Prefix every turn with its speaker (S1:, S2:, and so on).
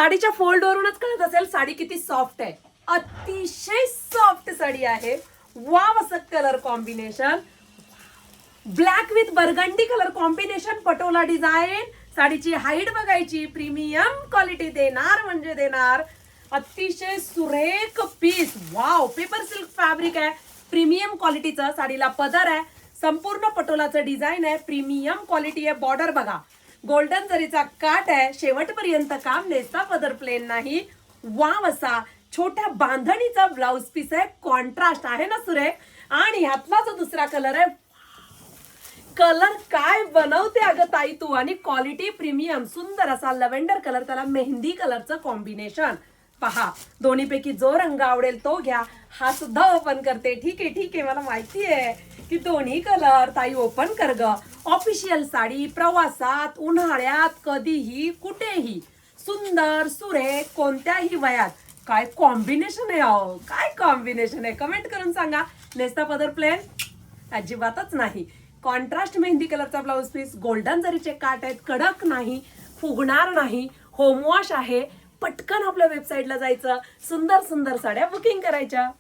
S1: साडीच्या fold वरूनच कळत असेल साडी किती सॉफ्ट आहे. अतिशय सॉफ्ट साडी आहे. वाव असं colour combination, black with burgundy colour combination, patola design. साडीची हाईट बघायची, प्रीमियम क्वालिटी देणार म्हणजे देणार. अतिशय सुरेख पीस. वाव, पेपर सिल्क फॅब्रिक आहे, प्रीमियम क्वालिटीचं. साडीला पदर आहे, संपूर्ण पटोलाचं डिझाईन आहे, प्रीमियम क्वालिटी आहे. बॉर्डर बघा, गोल्डन जरीचा काट आहे, शेवटपर्यंत काम, नेसता पदर प्लेन नाही. वाव असा छोट्या बांधणीचा ब्लाउज पीस आहे, कॉन्ट्रास्ट आहे ना सुरेख. आणि ह्यातला जो दुसरा कलर आहे, कलर काय बनवते अगं ताई तू. आणि क्वालिटी प्रीमियम, सुंदर असा लव्हेंडर कलर, त्याला मेहंदी कलरचं कॉम्बिनेशन. पहा, दोन्हीपैकी जो रंग आवडेल तो घ्या. हा सुद्धा ओपन करते. ठीक आहे, मला माहिती आहे की दोन्ही कलर ताई ओपन कर ग. ऑफिशियल साडी, प्रवासात, उन्हाळ्यात, कधीही कुठेही. सुंदर सुरेख, कोणत्याही वयात. काय कॉम्बिनेशन आहे अहो, काय कॉम्बिनेशन आहे. कमेंट करून सांगा. नेसता पदर प्लेन अजिबातच नाही. कॉन्ट्रास्ट मेहंदी कलरचा ब्लाउज पीस, गोल्डन जरीचे काट आहेत, कडक नाही, फुगणार नाही, होमवॉश आहे. पटकन आपल्या वेबसाईटला जायचं, सुंदर सुंदर साड्या बुकिंग करायच्या.